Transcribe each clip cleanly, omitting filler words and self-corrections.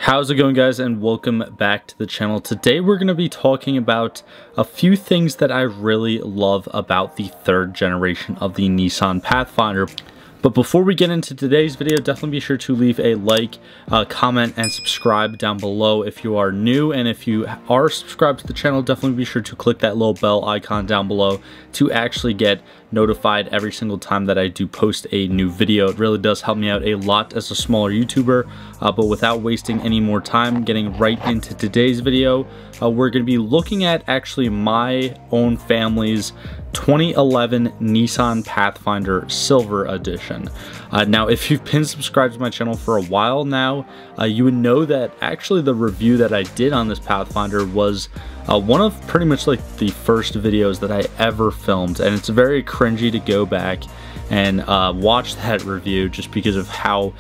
How's it going, guys, and welcome back to the channel. Today we're going to be talking about a few things that I really love about the third generation of the Nissan Pathfinder. But before we get into today's video, definitely be sure to leave a like, comment, and subscribe down below if you are new. And if you are subscribed to the channel, definitely be sure to click that little bell icon down below to actually get notified every single time that I do post a new video. It really does help me out a lot as a smaller YouTuber. But without wasting any more time, getting right into today's video, we're going to be looking at actually my own family's 2011 Nissan Pathfinder Silver Edition. Now, if you've been subscribed to my channel for a while now, you would know that actually the review that I did on this Pathfinder was one of pretty much like the first videos that I ever filmed, and it's very cringy to go back and watch that review just because of how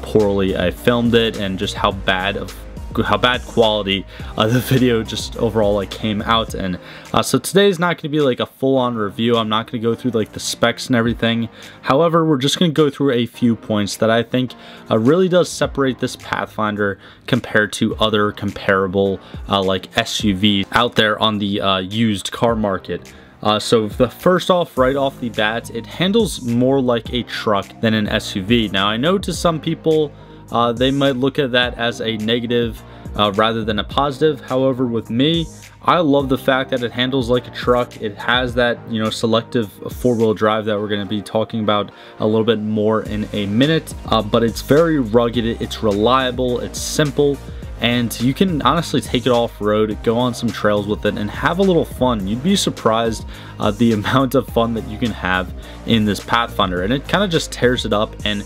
poorly I filmed it and just how bad quality the video just overall like came out. And so today is not going to be like a full-on review. I'm not going to go through like the specs and everything. However, we're just going to go through a few points that I think really does separate this Pathfinder compared to other comparable like SUVs out there on the used car market. So first off, right off the bat, it handles more like a truck than an SUV. Now, I know to some people they might look at that as a negative rather than a positive. However, with me, I love the fact that it handles like a truck. It has that, you know, selective four-wheel drive that we're going to be talking about a little bit more in a minute. But it's very rugged, it's reliable, it's simple, and you can honestly take it off-road, go on some trails with it, and have a little fun. You'd be surprised the amount of fun that you can have in this Pathfinder, and it kind of just tears it up and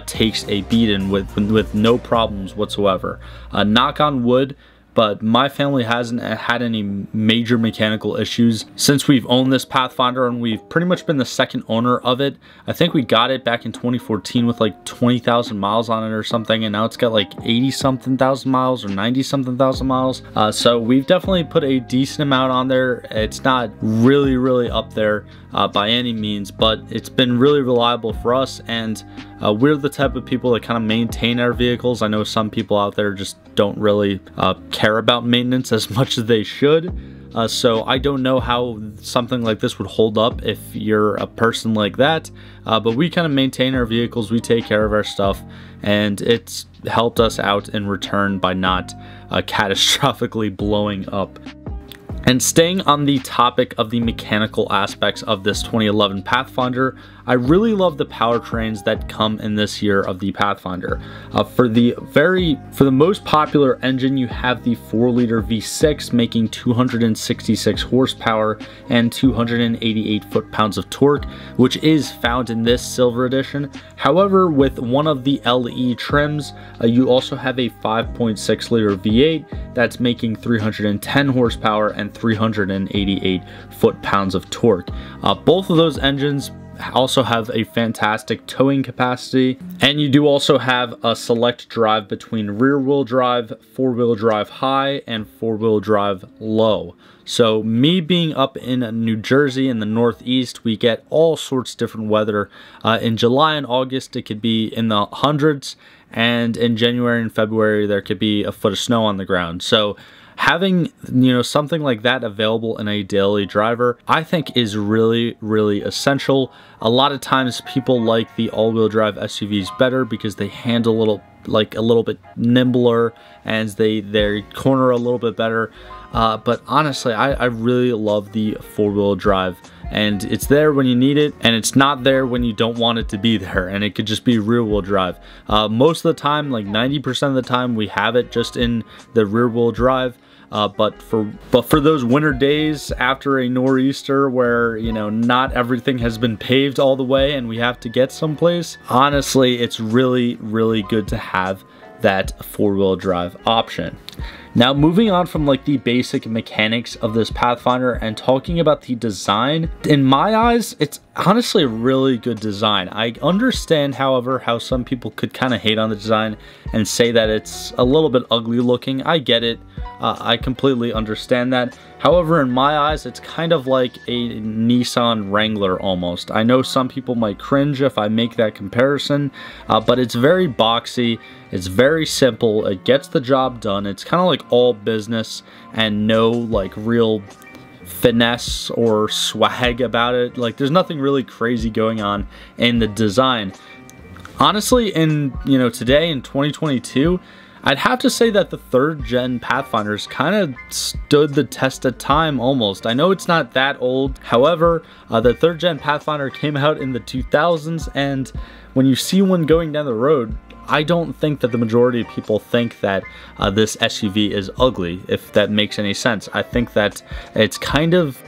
takes a beating with no problems whatsoever. Knock on wood, but my family hasn't had any major mechanical issues since we've owned this Pathfinder, and we've pretty much been the second owner of it. I think we got it back in 2014 with like 20,000 miles on it or something, and now it's got like 80-something thousand miles or 90-something thousand miles. So we've definitely put a decent amount on there. It's not really up there by any means, but it's been really reliable for us, and we're the type of people that kind of maintain our vehicles. I know some people out there just don't really care about maintenance as much as they should. So I don't know how something like this would hold up if you're a person like that, but we kind of maintain our vehicles, we take care of our stuff, and it's helped us out in return by not catastrophically blowing up. And staying on the topic of the mechanical aspects of this 2011 Pathfinder, I really love the powertrains that come in this year of the Pathfinder. For the most popular engine, you have the 4-liter V6 making 266 horsepower and 288 foot-pounds of torque, which is found in this Silver Edition. However, with one of the LE trims, you also have a 5.6-liter V8 that's making 310 horsepower and 388 foot-pounds of torque. Both of those engines also have a fantastic towing capacity, and you do also have a select drive between rear-wheel drive, 4-wheel drive high, and 4-wheel drive low. So me being up in New Jersey in the Northeast, we get all sorts of different weather. In July and August, it could be in the hundreds, and in January and February, there could be a foot of snow on the ground. So having, you know, something like that available in a daily driver, I think is really essential. A lot of times people like the all-wheel drive SUVs better because they handle a little bit nimbler, and they corner a little bit better. But honestly, I really love the 4-wheel drive, and it's there when you need it, and it's not there when you don't want it to be there, and it could just be rear-wheel drive. Most of the time, like 90% of the time, we have it just in the rear-wheel drive. But for those winter days after a nor'easter where, you know, not everything has been paved all the way and we have to get someplace, honestly, it's really good to have that 4-wheel drive option. Now, moving on from like the basic mechanics of this Pathfinder and talking about the design, in my eyes, it's honestly a really good design. I understand, however, how some people could kind of hate on the design and say that it's a little bit ugly looking. I get it. I completely understand that. However, in my eyes, it's kind of like a Nissan Wrangler almost. I know some people might cringe if I make that comparison, but it's very boxy. It's very simple. It gets the job done. It's kind of like all business and no like real finesse or swag about it. Like, there's nothing really crazy going on in the design. Honestly, in today in 2022, I'd have to say that the 3rd gen Pathfinders kind of stood the test of time almost. I know it's not that old. However, the 3rd gen Pathfinder came out in the 2000s, and when you see one going down the road, I don't think that the majority of people think that this SUV is ugly, if that makes any sense. I think that it's kind of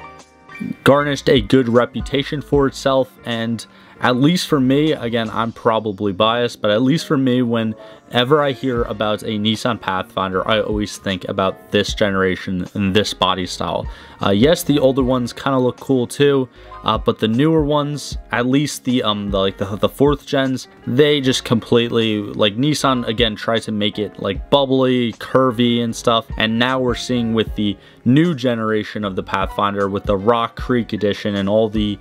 garnished a good reputation for itself, and at least for me, again, I'm probably biased, but at least for me, whenever I hear about a Nissan Pathfinder, I always think about this generation and this body style. Yes, the older ones kind of look cool too, but the newer ones, at least the 4th gens, they just completely, like, Nissan again tries to make it like bubbly, curvy and stuff. And now we're seeing with the new generation of the Pathfinder, with the Rock Creek edition and all the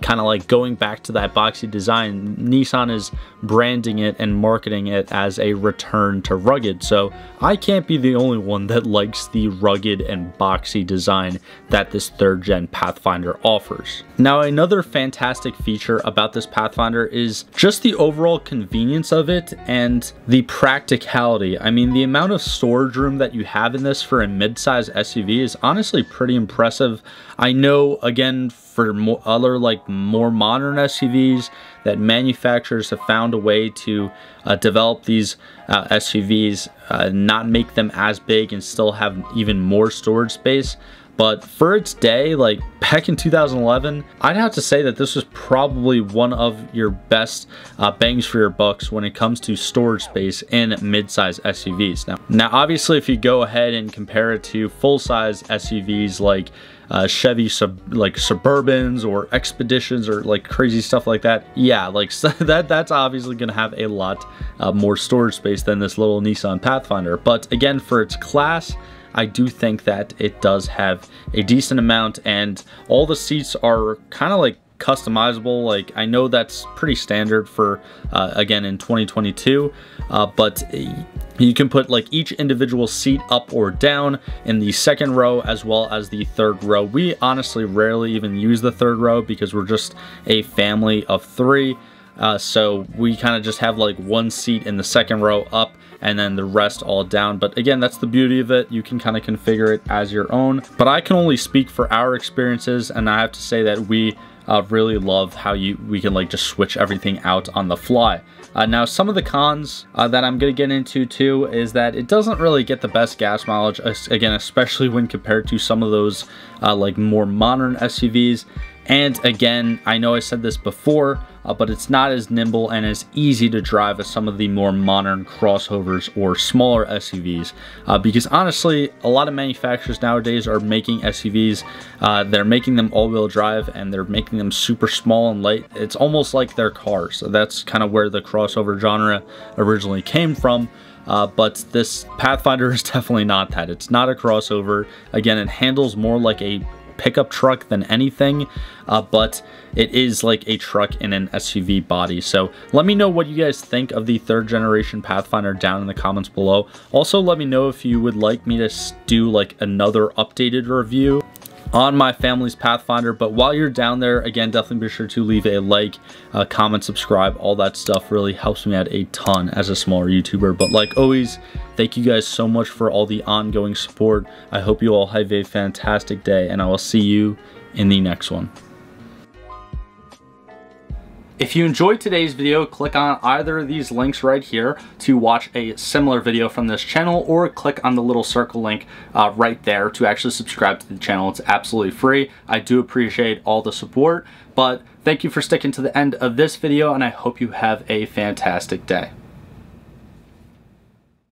kind of like going back to that boxy design, Nissan is branding it and marketing it as a return to rugged. So I can't be the only one that likes the rugged and boxy design that this 3rd gen Pathfinder offers. Now, another fantastic feature about this Pathfinder is just the overall convenience of it and the practicality. I mean, the amount of storage room that you have in this for a mid-size SUV is honestly pretty impressive. I know, again, for other like more modern SUVs, that manufacturers have found a way to develop these SUVs, not make them as big and still have even more storage space. But for its day, like back in 2011, I'd have to say that this was probably one of your best bangs for your bucks when it comes to storage space in mid-size SUVs. Now, obviously, if you go ahead and compare it to full-size SUVs like Chevy Suburbans or Expeditions or like crazy stuff like that, yeah, like that's obviously going to have a lot more storage space than this little Nissan Pathfinder. But again, for its class, I do think that it does have a decent amount, and all the seats are kind of like customizable. Like, I know that's pretty standard for again in 2022, but you can put like each individual seat up or down in the 2nd row as well as the 3rd row. We honestly rarely even use the 3rd row because we're just a family of 3. So we kind of just have like one seat in the 2nd row up and then the rest all down. But again, that's the beauty of it. You can kind of configure it as your own. But I can only speak for our experiences, and I have to say that we really love how we can like just switch everything out on the fly. Now, some of the cons that I'm going to get into too is that it doesn't really get the best gas mileage, again, especially when compared to some of those like more modern SUVs. And again, I know I said this before, but it's not as nimble and as easy to drive as some of the more modern crossovers or smaller SUVs. Because honestly, a lot of manufacturers nowadays are making SUVs, they're making them all-wheel drive and they're making them super small and light. It's almost like they're cars. So that's kind of where the crossover genre originally came from. But this Pathfinder is definitely not that. It's not a crossover. Again, it handles more like a pickup truck than anything, but it is like a truck in an SUV body. So let me know what you guys think of the 3rd generation Pathfinder down in the comments below. Also, let me know if you would like me to do like another updated review on my family's Pathfinder. But while you're down there, again, definitely be sure to leave a like, comment, subscribe. All that stuff really helps me out a ton as a smaller YouTuber. But like always, thank you guys so much for all the ongoing support. I hope you all have a fantastic day, and I will see you in the next one. If you enjoyed today's video, click on either of these links right here to watch a similar video from this channel, or click on the little circle link right there to actually subscribe to the channel. It's absolutely free. I do appreciate all the support, but thank you for sticking to the end of this video, and I hope you have a fantastic day.